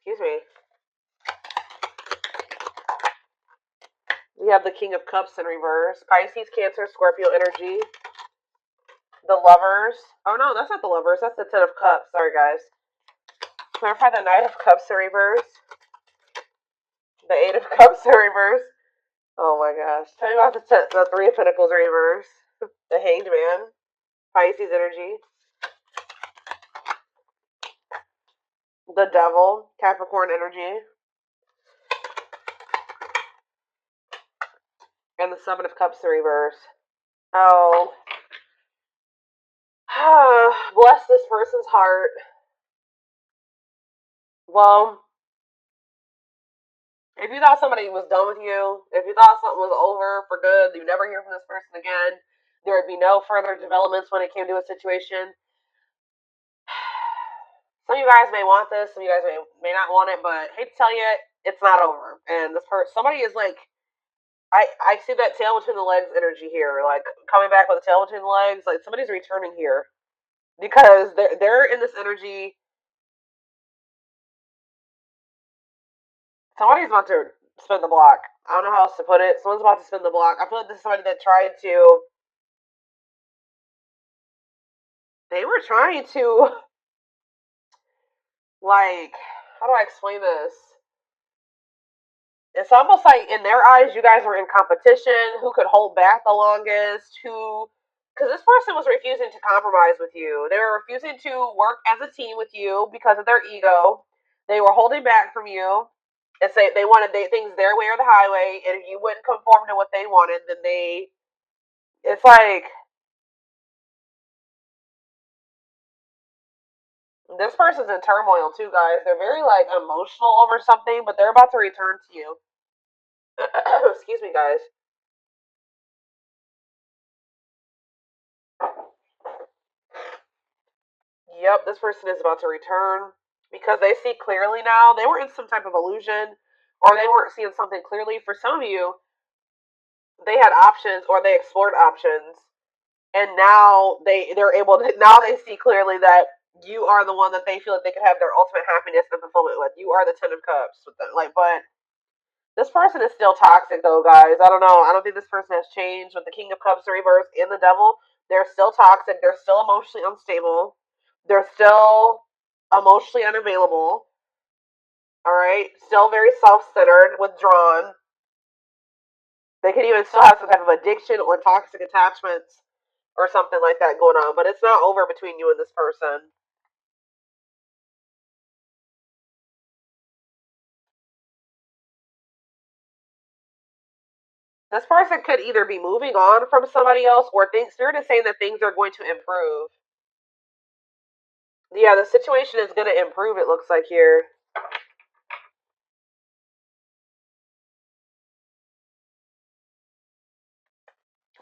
Excuse me. We have the King of Cups in reverse. Pisces, Cancer, Scorpio energy. The Lovers. Oh no, that's not the Lovers. That's the Ten of Cups. Sorry, guys. Clarify the Knight of Cups in reverse. The Eight of Cups in reverse. Oh my gosh. Tell me about the Three of Pentacles in reverse. The Hanged Man. Pisces energy. The Devil. Capricorn energy. And the Seven of Cups in reverse. Oh. Bless this person's heart. Well, if you thought somebody was done with you, if you thought something was over for good, you never hear from this person again, there would be no further developments when it came to a situation. Some of you guys may want this, some of you guys may not want it, but I hate to tell you, it's not over. And this person, somebody is like, I see that tail between the legs energy here, like coming back with a tail between the legs, like somebody's returning here because they're in this energy. Somebody's about to spin the block. I don't know how else to put it. Someone's about to spin the block. I feel like this is somebody that tried to. They were trying to, like, how do I explain this? It's almost like in their eyes, you guys were in competition. Who could hold back the longest? Because this person was refusing to compromise with you. They were refusing to work as a team with you because of their ego. They were holding back from you and say they wanted things their way or the highway. And if you wouldn't conform to what they wanted, then it's like, this person's in turmoil too, guys. They're very like emotional over something, but they're about to return to you. Excuse me, guys. Yep, this person is about to return because they see clearly now. They were in some type of illusion or they weren't seeing something clearly. For some of you, they had options or they explored options and now they're able to, now they see clearly that you are the one that they feel like they could have their ultimate happiness and fulfillment with. You are the Ten of Cups with them. Like, but this person is still toxic though, guys. I don't know. I don't think this person has changed with the King of Cups in reverse and the Devil. They're still toxic. They're still emotionally unstable. They're still emotionally unavailable. All right. Still very self-centered, withdrawn. They could even still have some type of addiction or toxic attachments or something like that going on. But it's not over between you and this person. This person could either be moving on from somebody else or Spirit is saying that things are going to improve. Yeah, the situation is going to improve, it looks like here.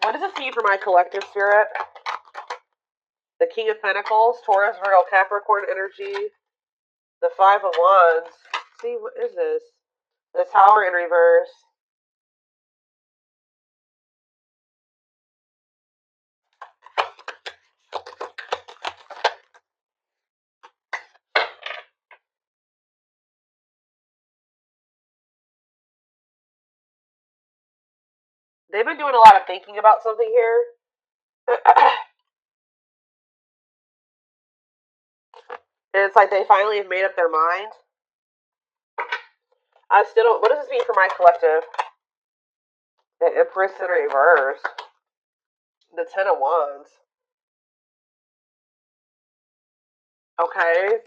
What does this mean for my collective spirit? The King of Pentacles, Taurus, Virgo, Capricorn energy. The Five of Wands. See, what is this? The Tower in reverse. They've been doing a lot of thinking about something here. And it's like they finally have made up their mind. I still don't. What does this mean for my collective? The Empress in reverse. The Ten of Wands. Okay.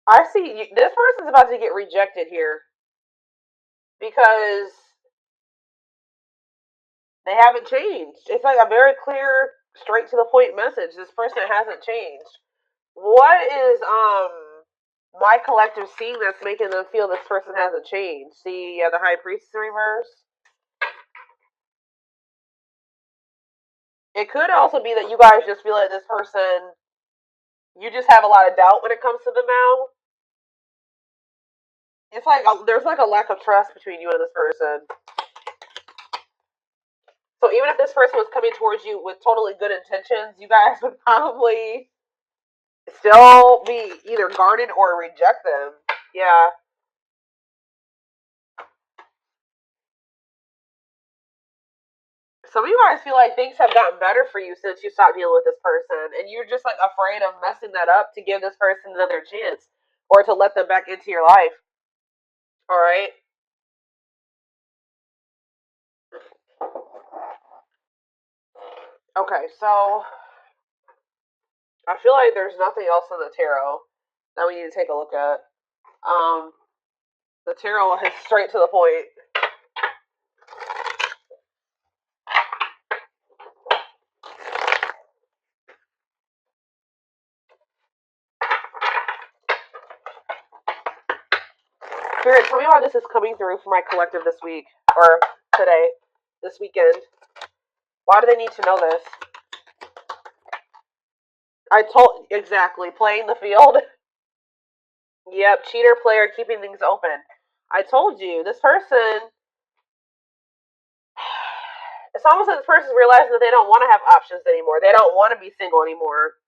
I see this person's about to get rejected here because they haven't changed. It's like a very clear, straight to the point message. This person hasn't changed. What is my collective seeing that's making them feel this person hasn't changed? See, the High Priestess in reverse. It could also be that you guys just feel like this person You just have a lot of doubt when it comes to them now. It's like there's like a lack of trust between you and this person. So even if this person was coming towards you with totally good intentions, you guys would probably still be either guarded or reject them. Yeah. Some of you guys feel like things have gotten better for you since you stopped dealing with this person, and you're just like afraid of messing that up to give this person another chance or to let them back into your life. All right. Okay, so I feel like there's nothing else in the tarot that we need to take a look at. The tarot is straight to the point. Spirit, tell me why this is coming through for my collective this week or today, this weekend. Why do they need to know this? I told exactly playing the field. Yep, cheater player keeping things open. I told you this person. It's almost like this person's realizing that they don't want to have options anymore. They don't want to be single anymore.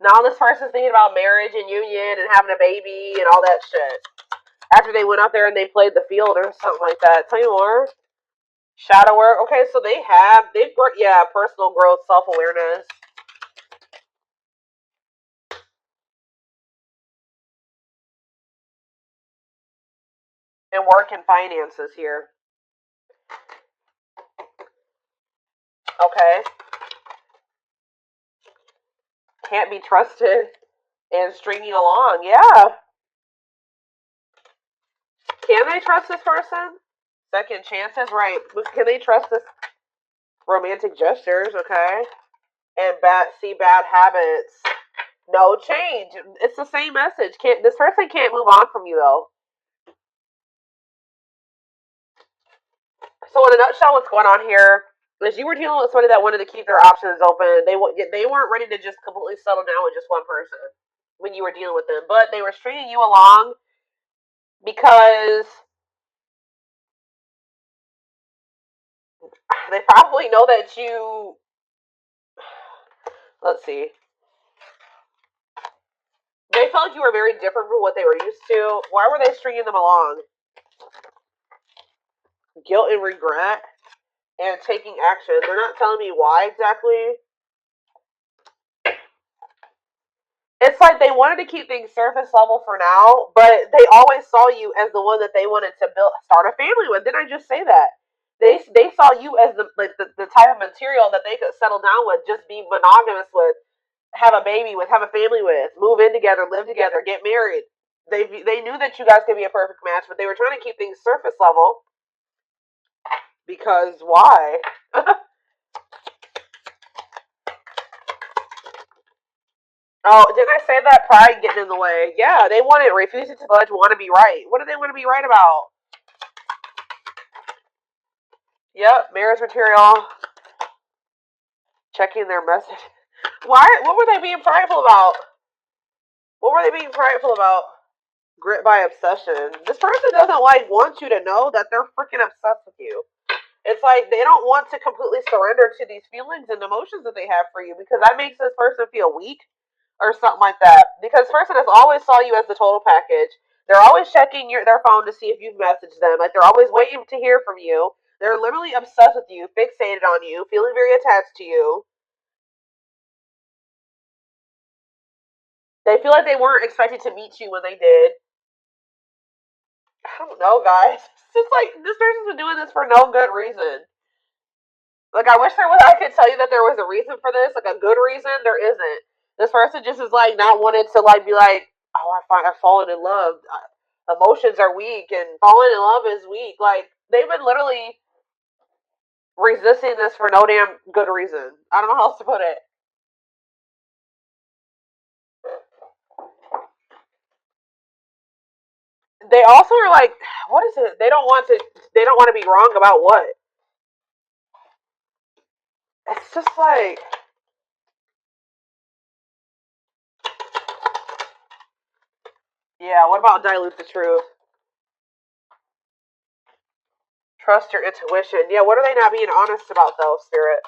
Now this person's thinking about marriage and union and having a baby and all that shit. After they went out there and they played the field or something like that. Tell you more. Shadow work. Okay, so they've personal growth, self awareness. And work and finances here. Okay. Can't be trusted and stringing along. Yeah. Can they trust this person? Second chances, right. Can they trust this romantic gestures, okay? And see bad habits. No change. It's the same message. This person can't move on from you though. So in a nutshell, what's going on here is you were dealing with somebody that wanted to keep their options open. They weren't ready to just completely settle down with just one person when you were dealing with them, but they were stringing you along because they probably know that you. Let's see. They felt like you were very different from what they were used to. Why were they stringing them along? Guilt and regret and taking action. They're not telling me why exactly. It's like they wanted to keep things surface level for now, but they always saw you as the one that they wanted to start a family with. Didn't I just say that? They saw you as the type of material that they could settle down with, just be monogamous with, have a baby with, have a family with, move in together, live together, get married. They knew that you guys could be a perfect match, but they were trying to keep things surface level. Because why? Oh, didn't I say that? Pride getting in the way. Yeah, they want it. Refusing to budge, want to be right. What do they want to be right about? Yep, marriage material. Checking their message. Why? What were they being prideful about? What were they being prideful about? Grit by obsession. This person doesn't want you to know that they're freaking obsessed with you. It's like they don't want to completely surrender to these feelings and emotions that they have for you because that makes this person feel weak or something like that. Because this person has always saw you as the total package. They're always checking their phone to see if you've messaged them. Like they're always waiting to hear from you. They're literally obsessed with you, fixated on you, feeling very attached to you. They feel like they weren't expected to meet you when they did. I don't know, guys. It's just like this person's been doing this for no good reason. Like I wish there was. I could tell you that there was a reason for this, like a good reason. There isn't. This person just is like not wanted to like be like, oh, I've fallen in love. Emotions are weak, and falling in love is weak. Like they've been literally resisting this for no damn good reason. I don't know how else to put it. They also are like, what is it? They don't want to. They don't want to be wrong about what. It's just like Yeah, what about dilute the truth? Trust your intuition. Yeah, what are they not being honest about though, Spirit?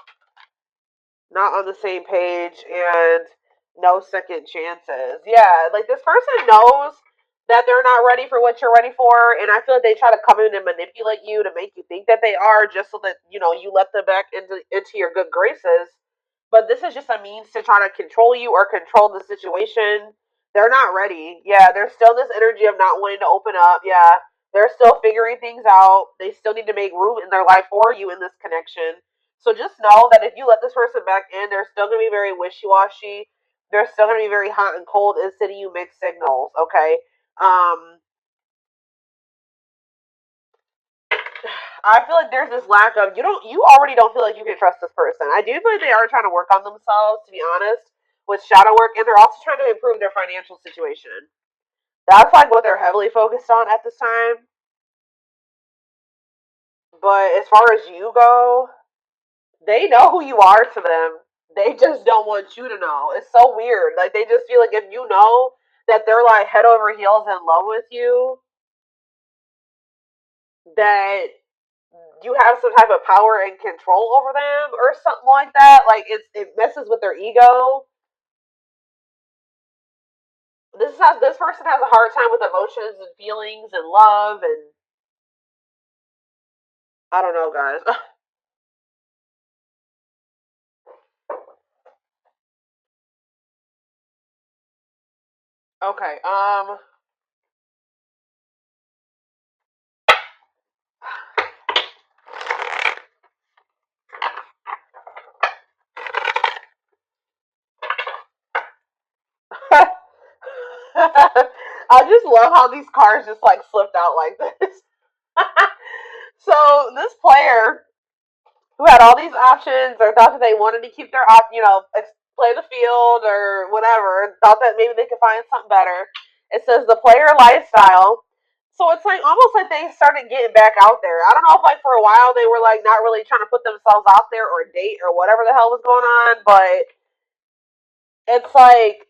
Not on the same page and no second chances. Yeah, like this person knows that they're not ready for what you're ready for, and I feel like they try to come in and manipulate you to make you think that they are, just so that you let them back into your good graces. But this is just a means to try to control you or control the situation. They're not ready. Yeah, there's still this energy of not wanting to open up. Yeah, they're still figuring things out. They still need to make room in their life for you in this connection. So just know that if you let this person back in, they're still going to be very wishy-washy. They're still going to be very hot and cold and sending you mixed signals, okay? Um, I feel like there's this lack of you already don't feel like you can trust this person. I do feel like they are trying to work on themselves, to be honest, with shadow work, and they're also trying to improve their financial situation. That's like what they're heavily focused on at this time. But as far as you go, they know who you are to them. They just don't want you to know. It's so weird. Like they just feel like if you know that they're like head over heels in love with you, that you have some type of power and control over them or something like that. Like it messes with their ego. This person has a hard time with emotions and feelings and love and I don't know, guys. Okay. I just love how these cards just like slipped out like this. So this player who had all these options or thought that they wanted to keep their play the field or whatever, and thought that maybe they could find something better. It says the player lifestyle. So it's like almost like they started getting back out there. I don't know if like for a while they were like not really trying to put themselves out there or date or whatever the hell was going on, but it's like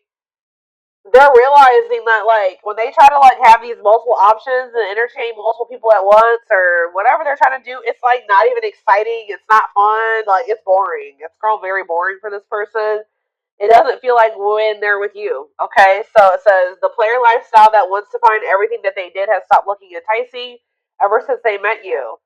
they're realizing that like when they try to like have these multiple options and entertain multiple people at once or whatever they're trying to do, it's like not even exciting. It's not fun. Like it's boring. It's grown very boring for this person. It doesn't feel like when they're with you. Okay, so it says the player lifestyle that wants to find everything that they did has stopped looking enticing ever since they met you.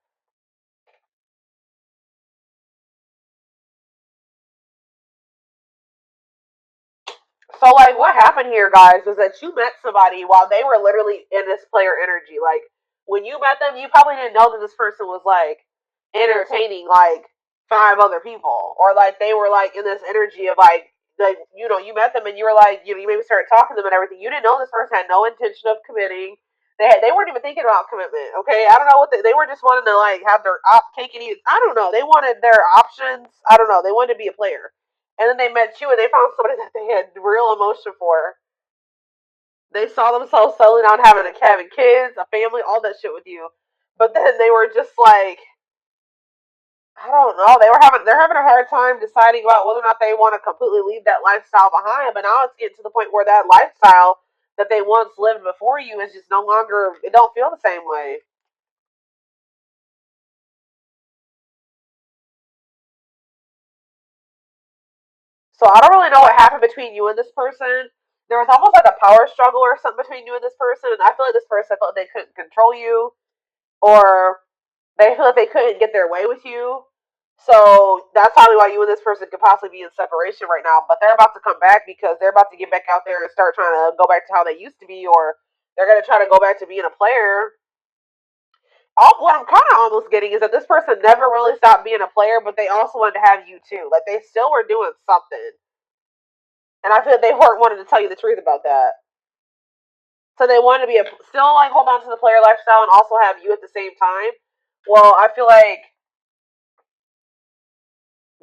So like what happened here, guys, was that you met somebody while they were literally in this player energy. Like when you met them, you probably didn't know that this person was like entertaining like five other people. Or like they were like in this energy of like you met them and you were like, you maybe started talking to them and everything. You didn't know this person had no intention of committing. They weren't even thinking about commitment. Okay, I don't know what they were just wanting to like have their cake and eat. I don't know. They wanted their options. I don't know. They wanted to be a player. And then they met you and they found somebody that they had real emotion for. They saw themselves settling down, having kids, a family, all that shit with you. But then they were just like, I don't know. They're having a hard time deciding about whether or not they want to completely leave that lifestyle behind. But now it's getting to the point where that lifestyle that they once lived before you is just no longer. It don't feel the same way. So I don't really know what happened between you and this person. There was almost like a power struggle or something between you and this person, and I feel like this person felt they couldn't control you, or they feel like they couldn't get their way with you. So that's probably why you and this person could possibly be in separation right now. But they're about to come back because they're about to get back out there and start trying to go back to how they used to be, or they're going to try to go back to being a player. What I'm kind of almost getting is that this person never really stopped being a player, but they also wanted to have you too. Like they still were doing something, and I feel like they weren't wanting to tell you the truth about that. So they wanted to be still like hold on to the player lifestyle and also have you at the same time. Well, I feel like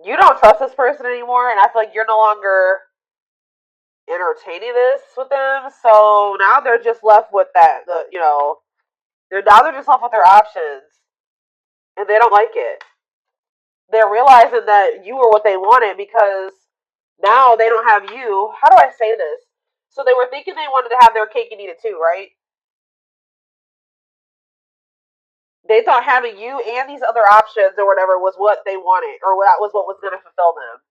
you don't trust this person anymore, and I feel like you're no longer entertaining this with them. So now they're just left with that. They're just left with their options, and they don't like it. They're realizing that you were what they wanted because now they don't have you. How do I say this? So they were thinking they wanted to have their cake and eat it too, right? They thought having you and these other options or whatever was what they wanted, or that was what was going to fulfill them.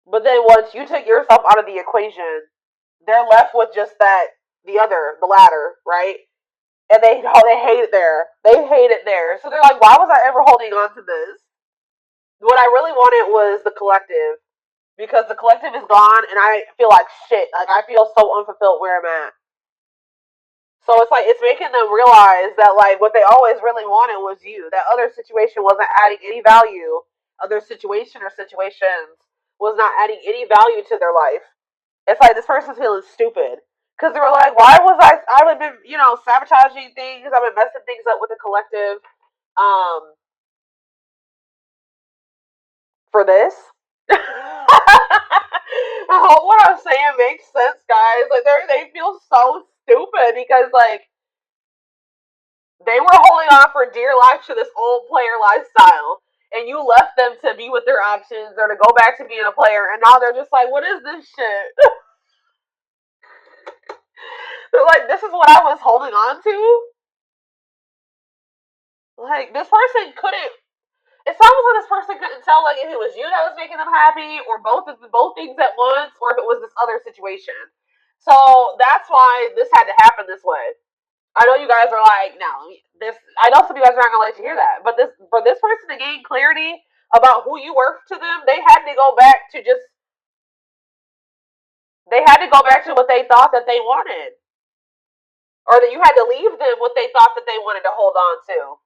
But then once you take yourself out of the equation, they're left with just that, the latter, right? And they hate it there. They hate it there. So they're like, why was I ever holding on to this? What I really wanted was the collective, because the collective is gone, and I feel like shit. Like I feel so unfulfilled where I'm at. So it's like it's making them realize that like what they always really wanted was you. That other situation wasn't adding any value. Other situation or situations was not adding any value to their life. It's like this person's feeling stupid because they were like, why was I? I've been sabotaging things. I've been messing things up with the collective. For this. I hope what I'm saying makes sense, guys. Like they feel so stupid because like they were holding on for dear life to this old player lifestyle, and you left them to be with their options or to go back to being a player, and now they're just like, what is this shit? They're like, this is what I was holding on to? Like, this person couldn't. It's almost like this person couldn't tell, like, if it was you that was making them happy, or both things at once, or if it was this other situation. So that's why this had to happen this way. I know you guys are like, no, this. I know some of you guys are not gonna like to hear that, but this for this person to gain clarity about who you were to them, they had to go back to just. They had to go back to what they thought that they wanted, or that you had to leave them what they thought that they wanted to hold on to.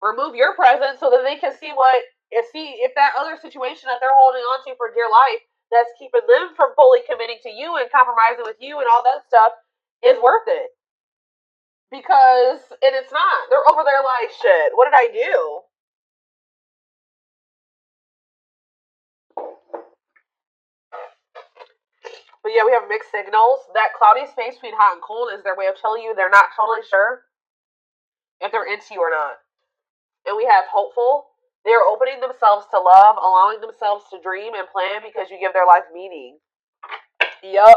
Remove your presence so that they can see if that other situation that they're holding on to for dear life that's keeping them from fully committing to you and compromising with you and all that stuff is worth it. Because and it's not. They're over there like shit. What did I do? But yeah, we have mixed signals. That cloudy space between hot and cold is their way of telling you they're not totally sure if they're into you or not. And we have hopeful. They are opening themselves to love, allowing themselves to dream and plan because you give their life meaning. Yup.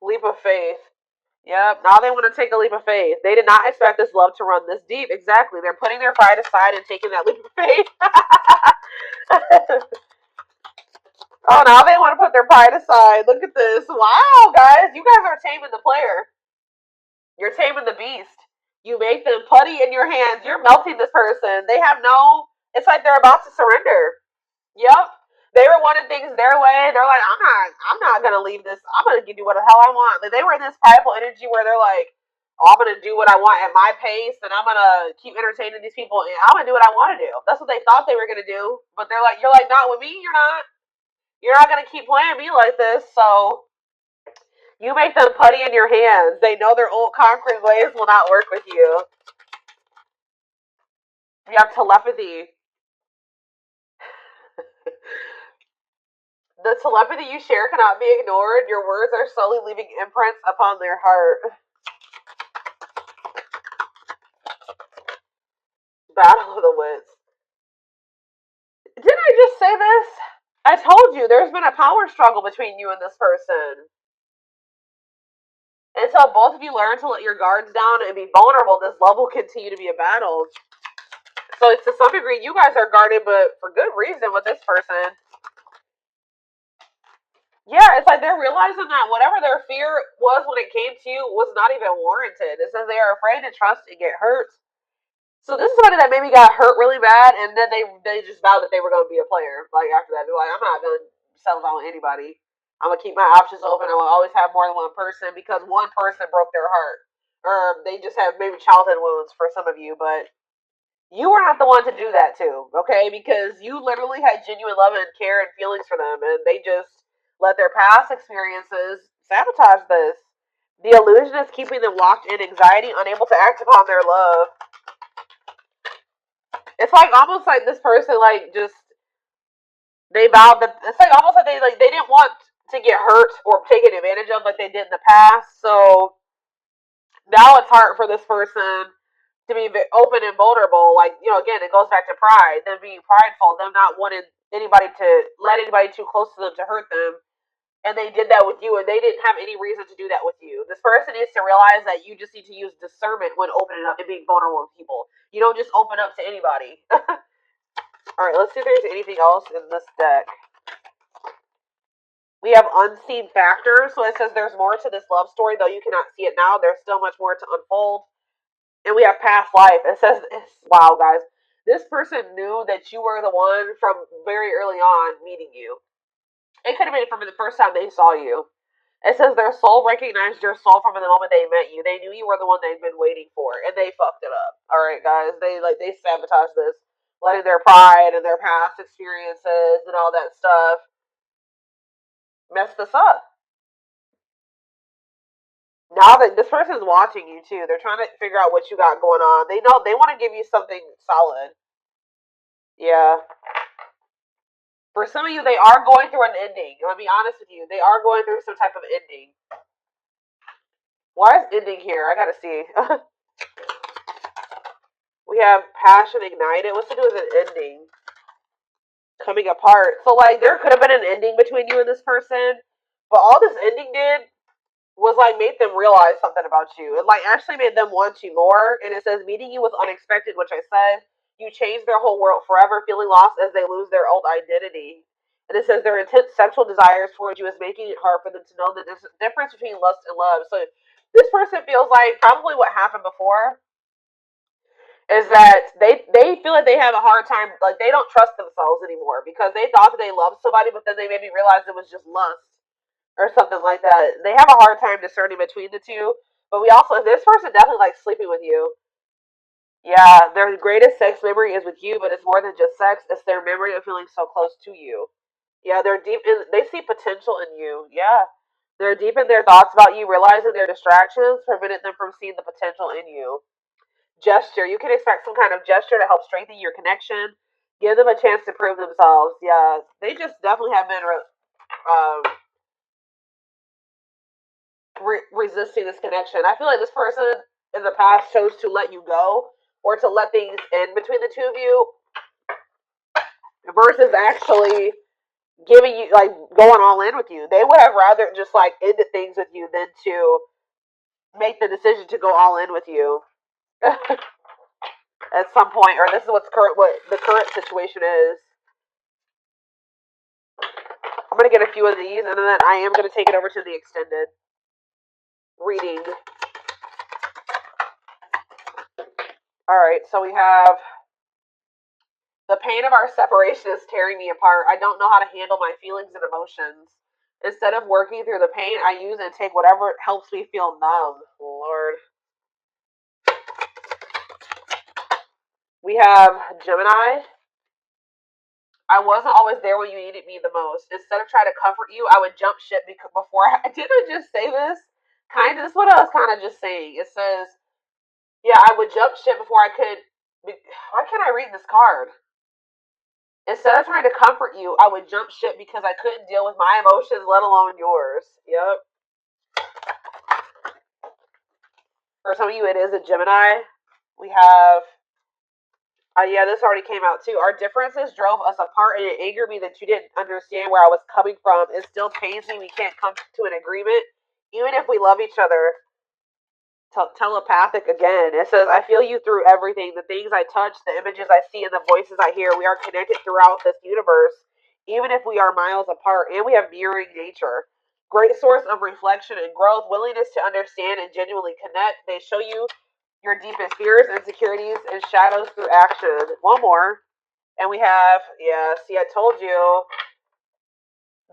Leap of faith. Yep. Now they want to take a leap of faith. They did not expect this love to run this deep. Exactly. They're putting their pride aside and taking that leap of faith. Oh, now they want to put their pride aside. Look at this. Wow, guys. You guys are taming the player. You're taming the beast. You make them putty in your hands. You're melting this person. They have no. It's like they're about to surrender. Yep. They were wanting things their way. They're like, I'm not gonna leave this. I'm gonna do what the hell I want. Like, they were in this prideful energy where they're like, oh, I'm gonna do what I want at my pace, and I'm gonna keep entertaining these people, and I'm gonna do what I want to do. That's what they thought they were gonna do. But they're like, you're like, not with me. You're not. You're not gonna keep playing me like this. So you make them putty in your hands. They know their old conquering ways will not work with you. You have telepathy. The telepathy you share cannot be ignored. Your words are slowly leaving imprints upon their heart. Battle of the wits. Didn't I just say this? I told you there's been a power struggle between you and this person. Until both of you learn to let your guards down and be vulnerable, this love will continue to be a battle. So to some degree, you guys are guarded, but for good reason with this person. Yeah, it's like they're realizing that whatever their fear was when it came to you was not even warranted. It says they are afraid to trust and get hurt. So this is somebody that maybe got hurt really bad, and then they just vowed that they were going to be a player. Like after that, they're like, I'm not going to settle down with anybody. I'm gonna keep my options open. I will always have more than one person because one person broke their heart, or they just have maybe childhood wounds for some of you. But you were not the one to do that to, okay? Because you literally had genuine love and care and feelings for them, and they just let their past experiences sabotage this. The illusion is keeping them locked in anxiety, unable to act upon their love. It's like almost like this person like just they vowed that it's like almost like they didn't want to get hurt or taken advantage of like they did in the past. So now it's hard for this person to be open and vulnerable. Like, you know, again, it goes back to pride, them being prideful, them not wanting anybody to let anybody too close to them to hurt them. And they did that with you, and they didn't have any reason to do that with you. This person needs to realize that you just need to use discernment when opening up and being vulnerable with people. You don't just open up to anybody. All right, let's see if there's anything else in this deck. We have unseen factors. So it says there's more to this love story, though you cannot see it now. There's still much more to unfold. And we have past life. It says, wow, guys. This person knew that you were the one from very early on meeting you. It could have been from the first time they saw you. It says their soul recognized your soul from the moment they met you. They knew you were the one they'd been waiting for, and they fucked it up. All right, guys. They sabotaged this, letting their pride and their past experiences and all that stuff mess this up. Now that this person's watching you too, they're trying to figure out what you got going on. They know they want to give you something solid. Yeah. For some of you, they are going through an ending. I'm gonna be honest with you. They are going through some type of ending. Why is ending here? I gotta see. We have passion ignited. What's to do with an ending? Coming apart. So, like, there could have been an ending between you and this person, but all this ending did was, like, made them realize something about you. It, like, actually made them want you more. And it says, meeting you was unexpected, which I said. You changed their whole world forever, feeling lost as they lose their old identity. And it says their intense sexual desires towards you is making it hard for them to know that there's a difference between lust and love. So this person feels like probably what happened before is that they feel like they have a hard time, like they don't trust themselves anymore because they thought that they loved somebody, but then they maybe realized it was just lust or something like that. They have a hard time discerning between the two. But we also, this person definitely likes sleeping with you. Yeah, their greatest sex memory is with you, but it's more than just sex. It's their memory of feeling so close to you. Yeah, they're deep in, they see potential in you. Yeah. They're deep in their thoughts about you, realizing their distractions prevented them from seeing the potential in you. Gesture. You can expect some kind of gesture to help strengthen your connection. Give them a chance to prove themselves. Yeah, they just definitely have been um, resisting this connection. I feel like this person in the past chose to let you go or to let things end between the two of you versus actually giving you, like, going all in with you. They would have rather just, like, ended things with you than to make the decision to go all in with you at some point, or this is what the current situation is. I'm going to get a few of these, and then I am going to take it over to the extended reading. Alright, so we have the pain of our separation is tearing me apart. I don't know how to handle my feelings and emotions. Instead of working through the pain, I use and take whatever helps me feel numb. Lord. We have Gemini. I wasn't always there when you needed me the most. Instead of trying to comfort you, I would jump ship before I didn't just say this. Kind of, this is what I was kind of just saying. It says, yeah, I would jump ship before I could. Why can't I read this card? Instead of trying to comfort you, I would jump ship because I couldn't deal with my emotions, let alone yours. Yep. For some of you, it is a Gemini. We have, yeah, this already came out too. Our differences drove us apart, and it angered me that you didn't understand where I was coming from. It still pains me we can't come to an agreement, even if we love each other. Telepathic again. It says, I feel you through everything. The things I touch, the images I see, and the voices I hear. We are connected throughout this universe, even if we are miles apart, and we have mirroring nature. Great source of reflection and growth, willingness to understand and genuinely connect. They show you your deepest fears, insecurities, and shadows through action. One more. And we have, yeah, see, I told you,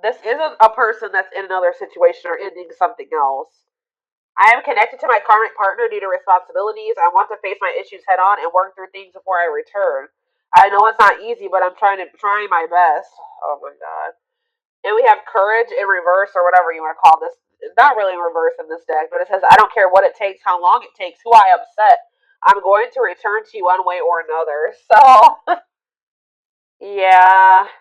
this isn't a person that's in another situation or ending something else. I am connected to my karmic partner due to responsibilities. I want to face my issues head on and work through things before I return. I know it's not easy, but I'm trying my best. Oh my god. And we have courage in reverse, or whatever you want to call this. It's not really in reverse in this deck, but it says, I don't care what it takes, how long it takes, who I upset. I'm going to return to you one way or another. So, yeah.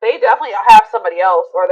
They definitely have somebody else, or